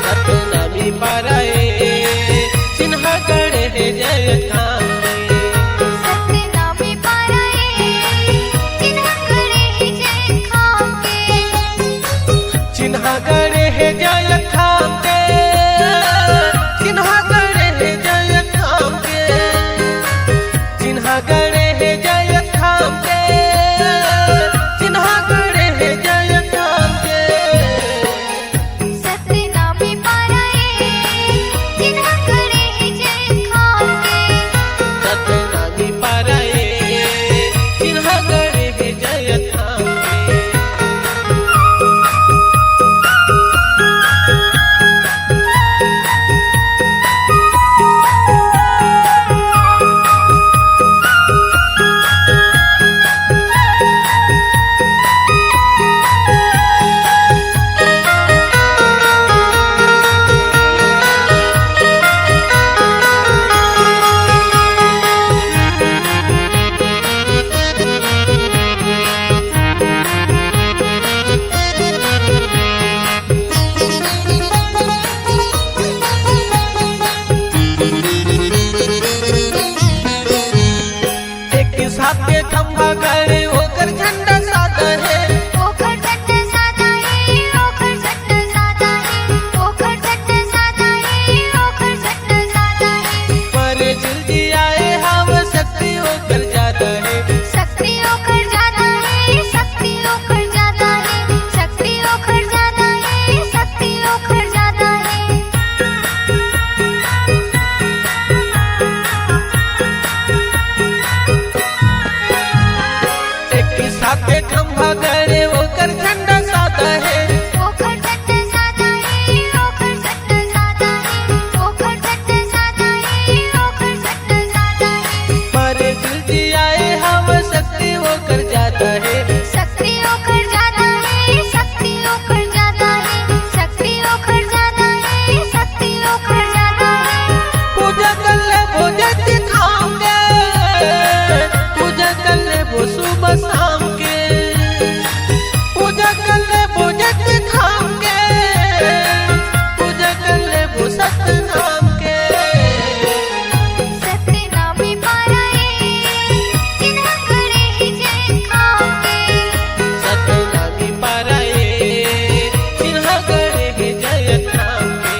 सतनामी पाराए चिन्हा गड़े जय थामे सतनामी पाराए चिन्हा गड़े जय थामे चिन्हा गड़े जय थामे चिन्हा गड़े जय थामे चिन्हा गड़े जय थामे चिन्हा गड़े जय थामे सतनामी पाराए चिन्हा गड़े जय थामे सतनामी पाराए चिन्हा गड़े जय थामे साथे खंभा गड़े होकर झंडा साधा है ओकर झंडा साधा है ओकर झंडा साधा है ओकर झंडा साधा है ओकर झंडा साधा है पर जल्दी आए हम शक्ति होकर जाता है शक्ति होकर जाता है शक्ति होकर जाता है शक्ति होकर जाता है शक्ति होकर जाता है एक साथे खंभा गड़े होकर झंडा साधा है ओकर झंडा साधा है ओकर झंडा साधा है ओकर झंडा साधा है ओकर झंडा साधा है पर जल्दी आए हम शक्ति होकर जाता है शक्ति होकर जाता है शक्ति होकर जाता है शक्ति होकर जाता है शक्ति होकर जाता है पूजा कर ले वो जल्दी खाओगे पूजा कर ले वो सुबह शाम के पूजा कर ले वो जल्दी खाओगे पूजा कर ले वो सतनाम के सतनामी पाराए चिन्हा गड़े जय थामे सतनामी पाराए चिन्हा गड़े जय थामे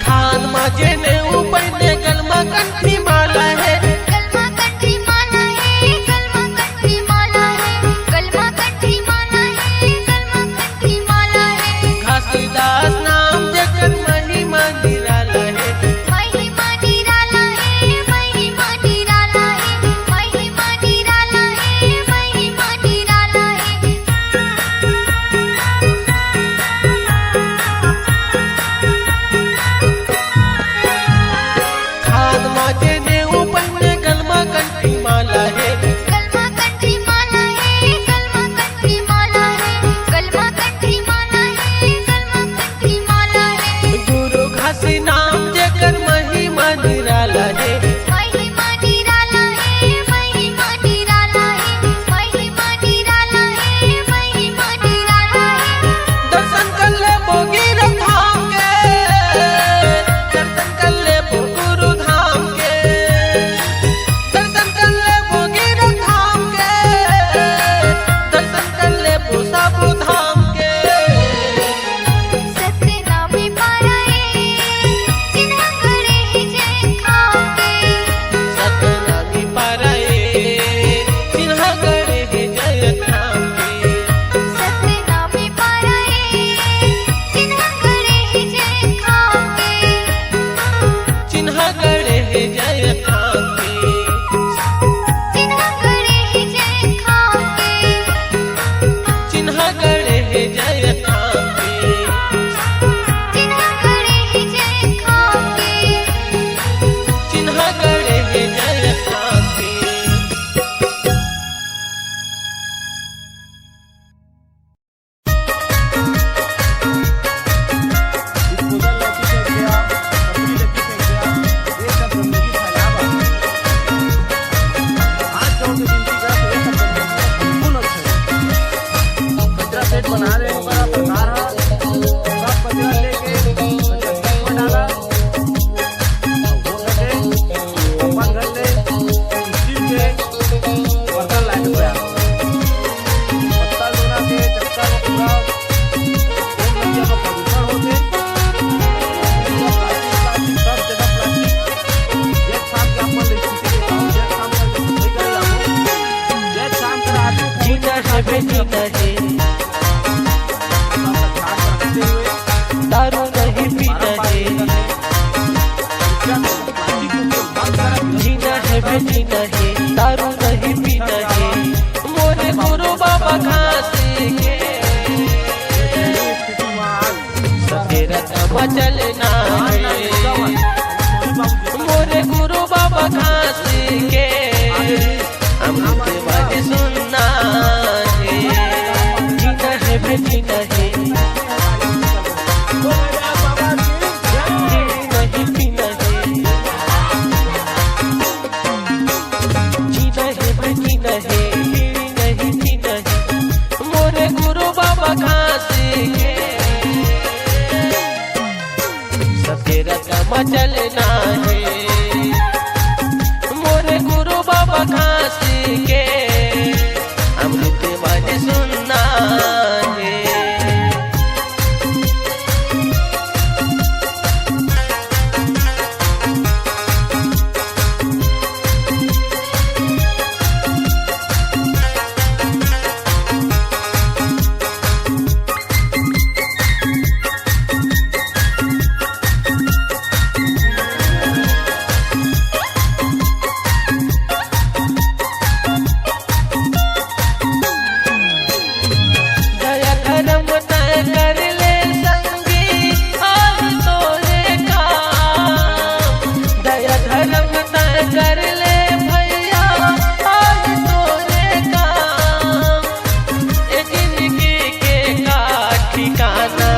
खान माजे ने ऊपर ने गलमा कंठी माला है गलमा कंठी माला है गलमा कंठी माला है गलमा कंठी माला है गलमा कंठी माला है घासीदास नाम जगत महिमा निराला है महिमा निराला है महिमा निराला है महिमा निराला है महिमा निराला है खान माजे ने ऊपर ने गलमा कंठी माला है गलमा कंठी माला है गलमा कंठी माला है गलमा कंठी माला है गलमा कंठी माला है गुरु घासी नाम जगत महिमा निराला है महिमा निराला है महिमा निराला है महिमा निराला है महिमा निराला है दर्शन कर ले बोगी धाम के दर्शन कर ले गुरु धाम के दर्शन कर ले बोगी धाम के दर्शन कर ले साबु धाम के सतनामी पाराए चिन्हा गड़े भेजना है, दारू नहीं पीना है, मोरे गुरु बाबा घासी के सकेरा कमा चलना है, मोरे गुरु बाबा घासी के अमृत वाणी सुनना है, जीना है भेजना है, नहीं पीना है, जीना है भेजना है, नहीं पीना है, मोरे गुरु बाबा घासी के सकेरा कमा चलना है, मोरे गुरु बाबा घासी के अमृत वाणी सुनना है। दया धर्म तय कर ले संगी आज तोरे काम, दया धर्म तय कर ले भैया आज तोरे काम, ए जिंदगी के का ठिकाना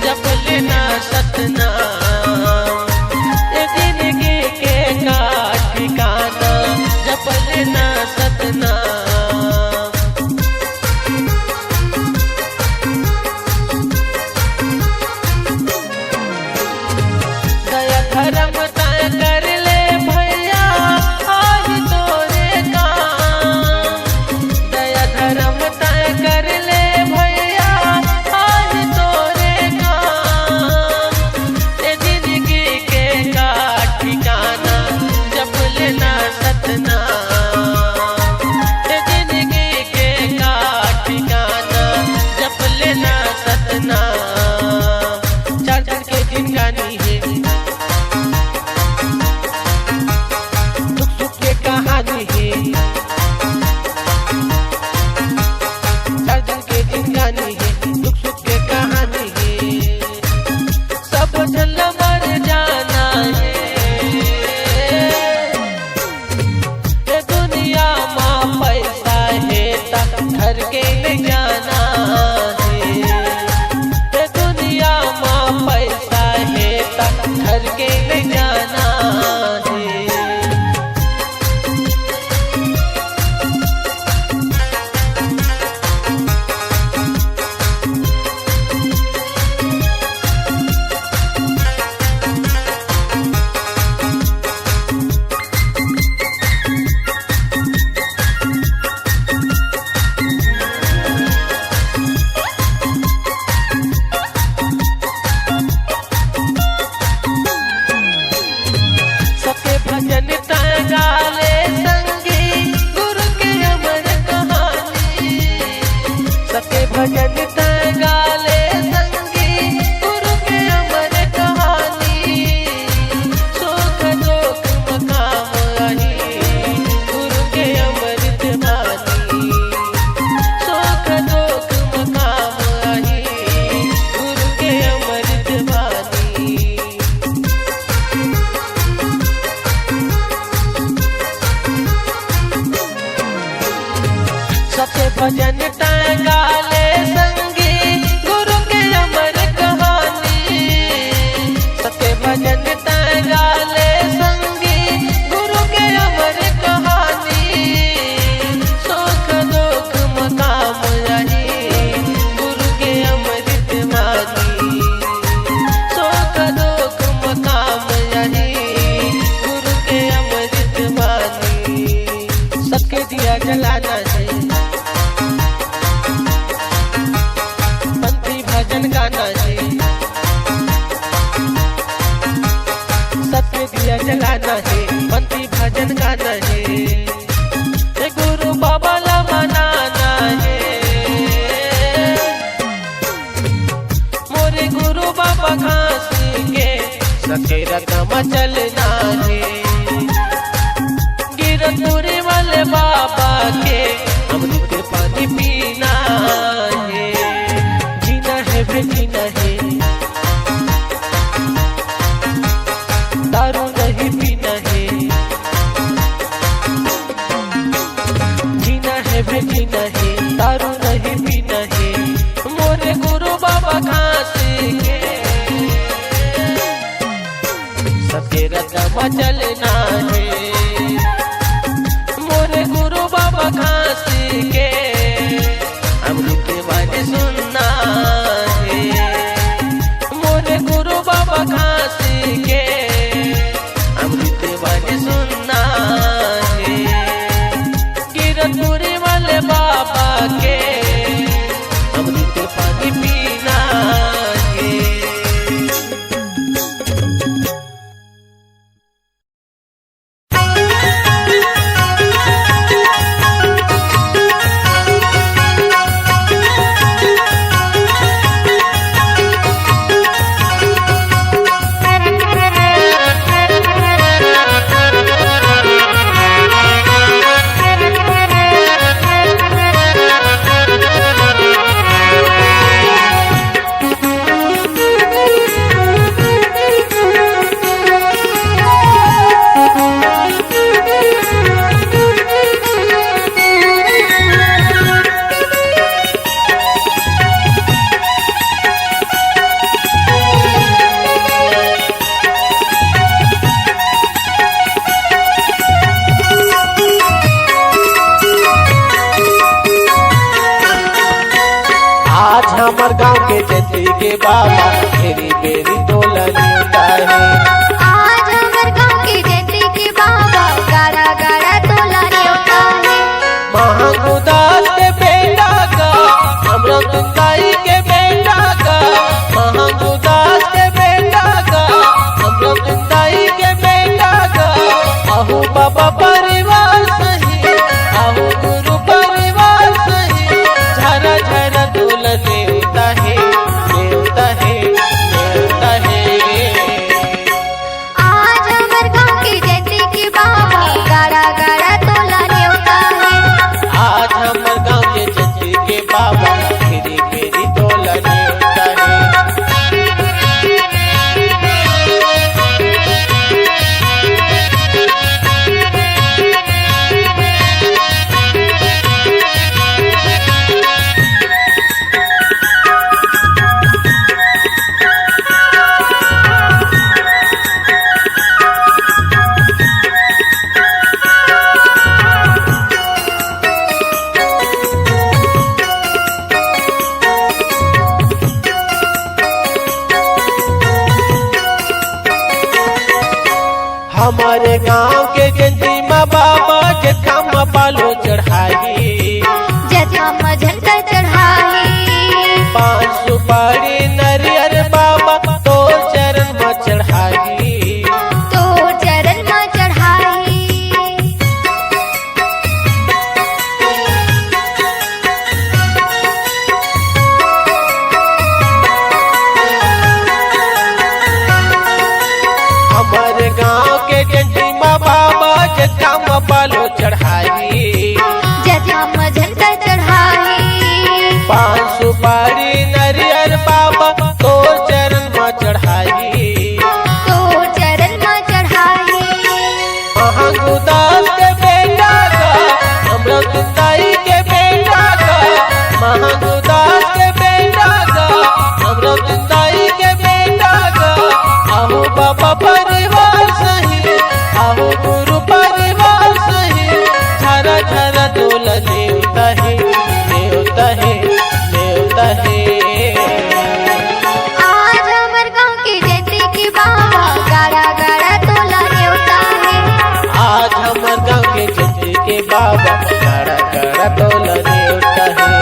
जब लेना सतनाम, ए जिंदगी के का ठिकाना जब लेना सतनाम। दया धर्म तय कर ले भैया आज तोरे काम, दया धर्म तय कर ले भैया आज तोरे काम, ए जिंदगी के का ठिकाना जब लेना सतनाम, ए जिंदगी के का ठिकाना जब लेना सतनाम। चार दिन के दिन गानी है, दुख सुख के कहानी है, चार दिन के दिन गानी है, दुख सुख के कहानी है, सब झल मर जाना है, ये दुनिया माँ पैसा है तक घर के नहीं जाना है, ये दुनिया माँ पैसा है तक घर के नहीं जाना है। सके भजन तय गाले संगी गुरु के अमर कहानी, सके भजन तय गाले संगी गुरु के अमर कहानी, सुख दुख मकाम आही गुरु के अमृत वाणी, सुख दुख मकाम आही गुरु के अमृत वाणी। सके भजन तय गाले संगी गुरु के अमर कहानी, सके भजन तय गाले संगी गुरु के अमर कहानी, सुख दुख मकाम आही गुरु के अमृत वाणी, सुख दुख मकाम आही गुरु के अमृत वाणी। सबके दिया जलाना है, पंथी भजन गाना है, सबके दिया जलाना है, पंथी भजन गाना है, ये गुरु बाबा ला मनाना है, मोरे गुरु बाबा घासी के सकेरा कमा चलना है, गिरत पीना है, दारू नहीं पीना है, मोरे गुरु बाबा घासी के सबके रतवा चलना है, मोरे गुरु बाबा घासी के अमृत वाणी सुनना है, मोरे गुरु बाबा घासी के अमृत वाणी सुनना है, गिरतपुरी वाले बाबा के अमृत पानी पीना है। हमर गाँव के जति के बाबा मेरी बेरी तोलनी उतारे, आज हमर गाँव के जति के बाबा गाड़ा गाड़ा तोलनी उतारे, महागुदास के बेटा का हमरा तुंगाई के बेटा का, महागुदास के बेटा का हमरा तुंगाई के बेटा का, आहू बाबा परिवार सही, आहू गुरु परिवार सही, झरा झरा तोलने आज हमर गाँव के जति के बाबा गाड़ा गाड़ा तोलनी उतारे, आज हमर गाँव के जति के बाबा फेरी फेरी तोलनी उतारे। हमारे गाँव के जंती माँ बाबा जथा माँ पालो चढ़ाई, जथा में झंडा चढ़ाई, 5 सुपारी नरियर बाबा तो चरण में चढ़ाई, तो चरण में चढ़ाई, हमारे गाँव के जंती माँ बाबा जथा माँ पालो चढ़ाई, जथा में झंडा चढ़ाई, 5 सुपारी नरियर बाबा तो चरण में चढ़ाई, तो चरण में चढ़ाई, महागुदास के बेटा का हमरा तुंगाई के बेटा का, महागुदास के बेटा का हमरा तुंगाई के बेटा का, आहू बाबा परिवार सही, आहू गुरु परिवार सही, झरा झरा तोलने उताहे नेवता है नेवता है। आज हमर गाँव के जति के बाबा गाड़ा गाड़ा तोलनी उतारे, आज हमर गाँव के जति के बाबा गाड़ा गाड़ा तोलने उताहे।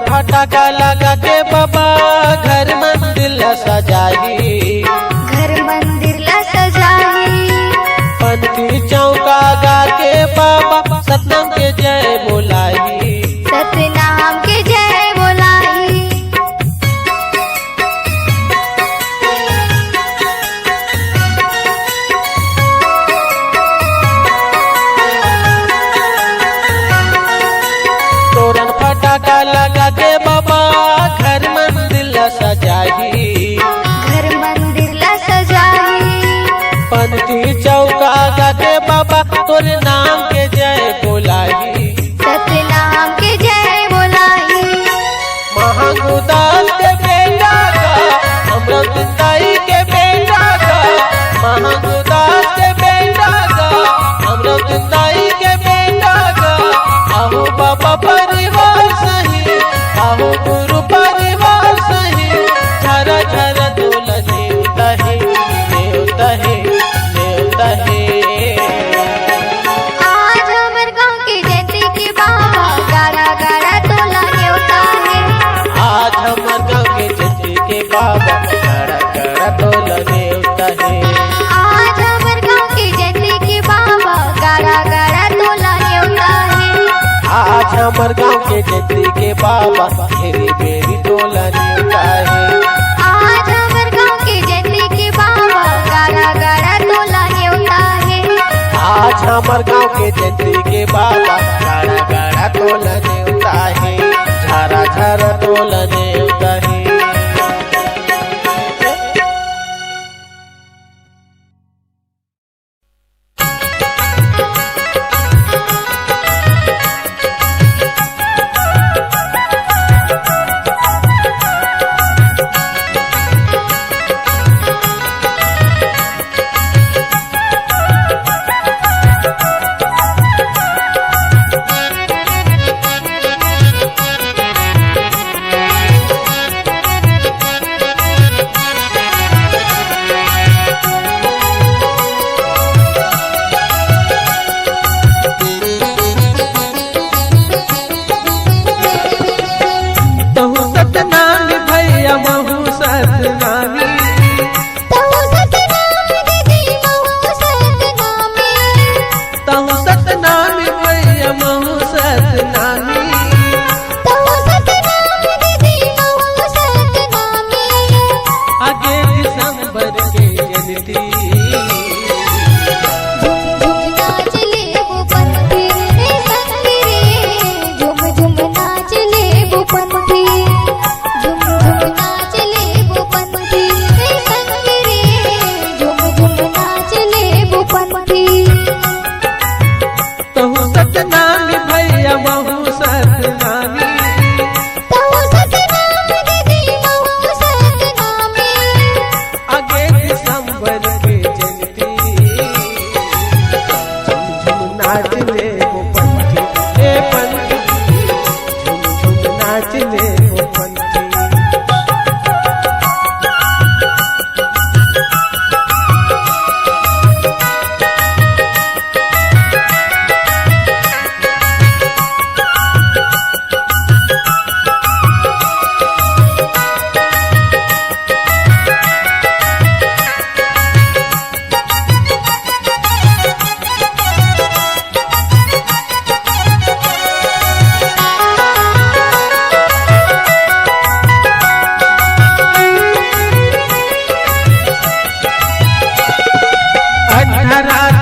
फटाका लगा के बाबा घर मंदिर ला सजाई, घर मंदिर ला सजाई, पंथी हमर गाँव के जयंती के बाबा घेरी बेरी टोला न्योता है। आज हमर गाँव के जयंती के बाबा गारा गारा टोला न्योता है। आज हमर गाँव के जयंती के बाबा गाड़ा गाड़ा टोला न्योता है। झारा झारा टोला न्योता है।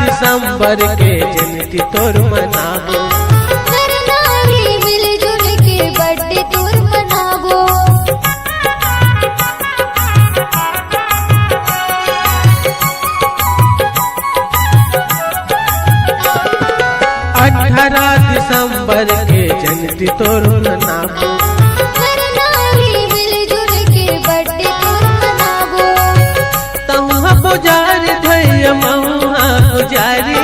दिसंबर के जयंती तोर मनाबो। मिलजुल के बर्थडे तोर मनाबो। 18 दिसंबर के जयंती तोर मनाबो। मिलजुल के बर्थडे तोर मनाबो। तहुआ पुजार धैय महुआ पुजारी।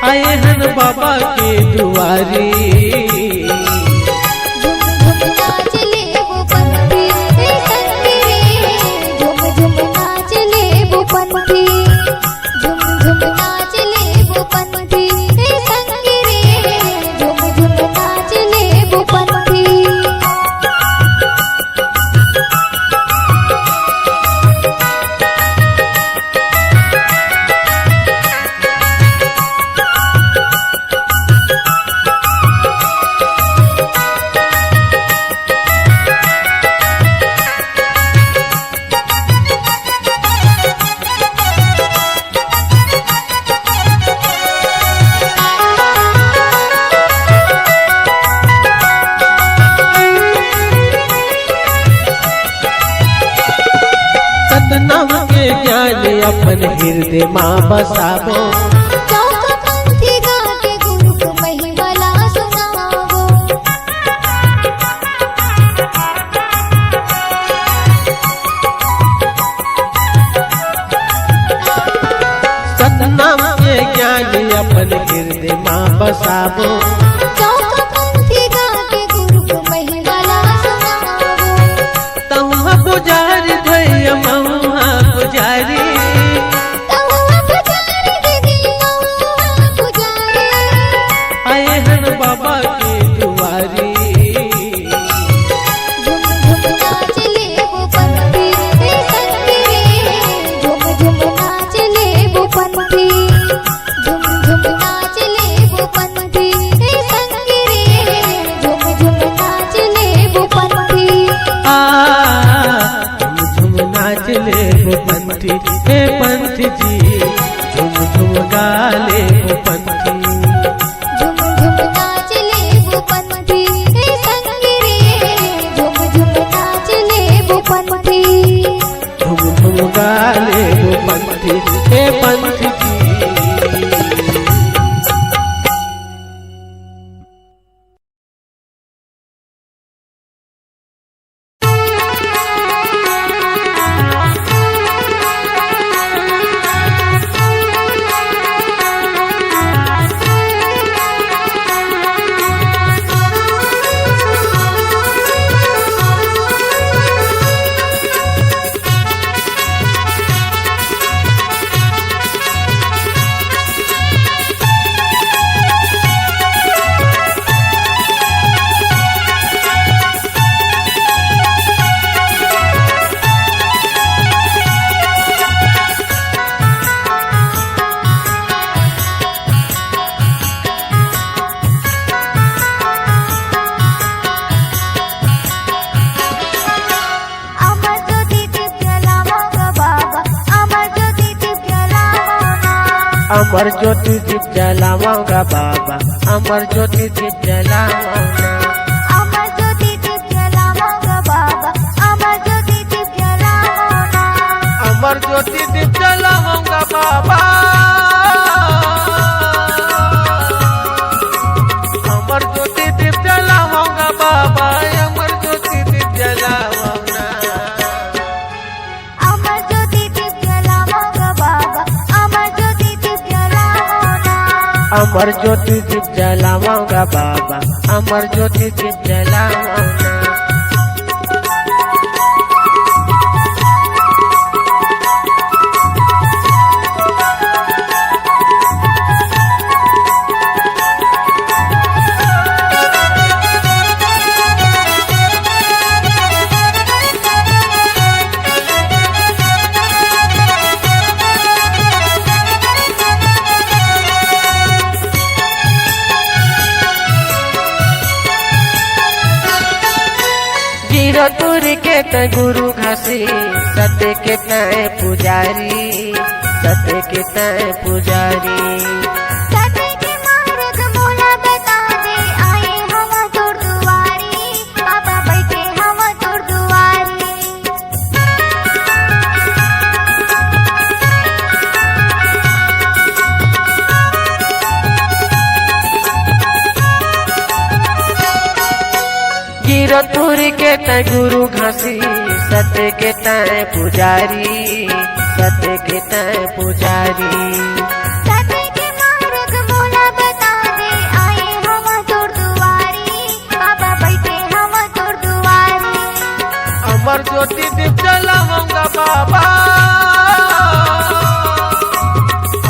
आए हन बाबा के दुआरी। सतनाम के ज्ञान अपन हृदय माँ बसाबो। चौथपंथी गा के गुरु को महिमला सुनावो। सतनाम के ज्ञान अपन हृदय माँ बसाबो। चौथपंथी गा के गुरु को महिमला सुनावो। तहुआ पुजार धैय महुआ पुजारी। आए हन बाबा के दुआरी। झुम झुम नाच ले वो पंथी। अमर ज्योति दीप जलावाऊंगा बाबा, अमर ज्योति दीप जलावाऊंगा। अमर ज्योति दीप जलावाऊंगा बाबा, अमर ज्योति दीप जलावाऊंगा। अमर ज्योति दीप जलावाऊंगा बाबा, अमर ज्योति दीप जलावाऊंगा बाबा, अमर ज्योति दीप जलावाऊंगा। अमर ज्योति दीप जलावाऊंगा बाबा, अमर ज्योति दीप जलावाऊंगा। अमर ज्योति दीप जलावाऊंगा बाबा, अमर ज्योति दीप जलावाऊंगा। गिरतुर के त गुरु घसी, सत्य के तय पुजारी, सत्य के तय पुजारी। सत्य के मार्ग मोला बता दे, आए हम तोर दुआरी, बाबा बैठे हम तोर दुआरी। गिरतुर के तय गुरु घसी, सत्य के तय पुजारी, सत्य के तय पुजारी। सत्य के मार्ग मोला बता दे, आए हम तोर दुआरी, बाबा बैठे हम तोर दुआरी। अमर ज्योति दीप जलावाऊंगा बाबा,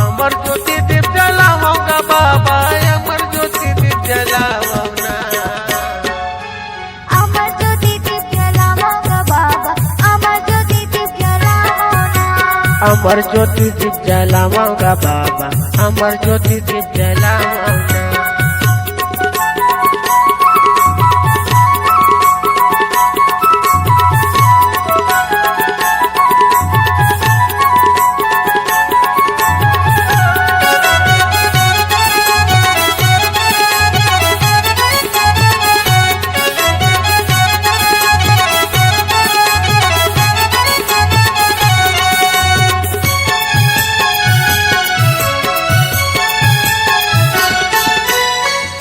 अमर ज्योति दीप जलावाऊंगा बाबा, अमर ज्योति दीप जलावाऊंगा। अमर ज्योति दीप जलावाऊंगा बाबा, अमर ज्योति दीप जलावाऊंगा। अमर ज्योति दीप जलावाऊंगा बाबा, अमर ज्योति दीप जलावाऊंगा।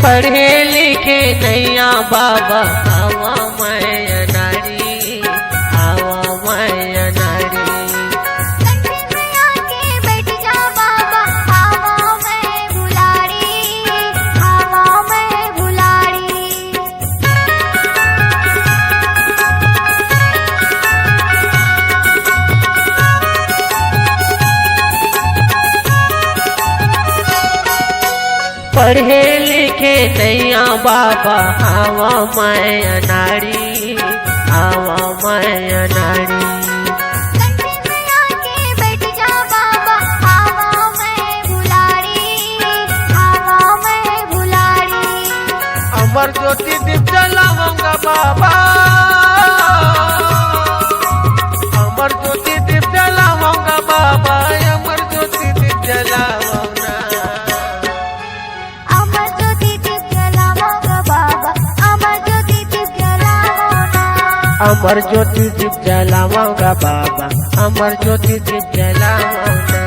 पढ़े लिखे नैया बाबा, हवा मैं नारी, हवा मैं नारी। कंठे में आके बैठ जा बाबा, हवा में भुलाड़ी, हवा में भुलाड़ी। पढ़े लिखे नैया बाबा, हवा मैं नारी, हवा मैं नारी। कंठे में आके बैठ जा बाबा, हवा में भुलाड़ी, हवा में भुलाड़ी। अमर ज्योति दीप जलावाऊंगा बाबा, अमर ज्योति दीप जलावाऊंगा बाबा, अमर ज्योति दीप जलावाऊंगा। अमर ज्योति दीप जलावाऊंगा बाबा, अमर ज्योति दीप जलावाऊंगा। अमर ज्योति दीप जलावाऊंगा बाबा, अमर ज्योति दीप जलावाऊंगा।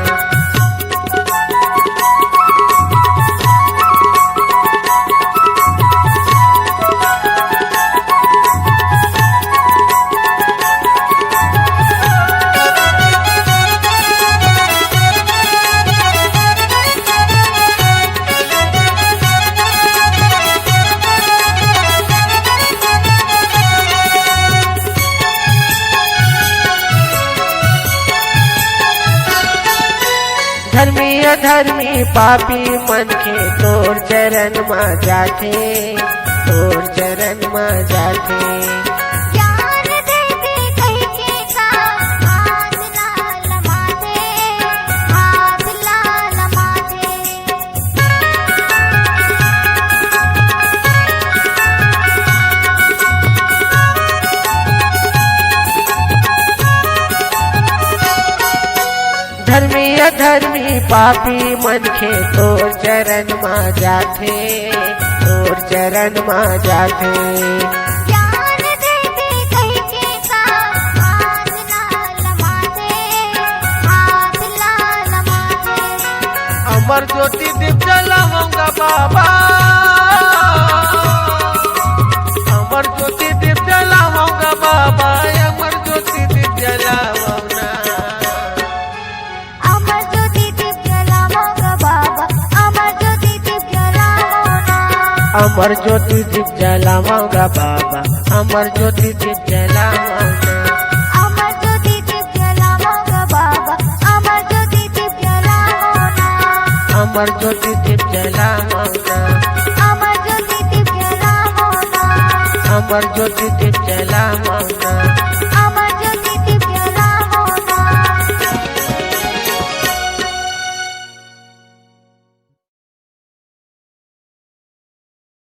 धर्मी अधर्मी पापी मन के तोर चरण में जाथे, तोर चरण में जाथे। ज्ञान दे दे कहीं के का, हाथ लाल माथे, हाथ लाल माथे। अधर्मी पापी मन के तोर चरण मा जाथे, तोर चरण मा जाथे। ज्ञान देते कह के का हाथ लाल माथे, हाथ लाल माथे। अमर ज्योति दीप जलाऊंगा बाबा, अमर ज्योति दीप जलाऊंगा बाबा, अमर ज्योति दीप जलाऊंगा। अमर ज्योति दीप जलाऊंगा बाबा, अमर ज्योति दीप जलाऊंगा। अमर ज्योति दीप जलाऊंगा बाबा, अमर ज्योति दीप जलाऊंगा। अमर ज्योति दीप जलाऊंगा बाबा, अमर ज्योति दीप जलाऊंगा। अमर ज्योति दीप जलाऊंगा। अमर ज्योति दीप जलाऊंगा। अमर ज्योति दीप जलाऊंगा।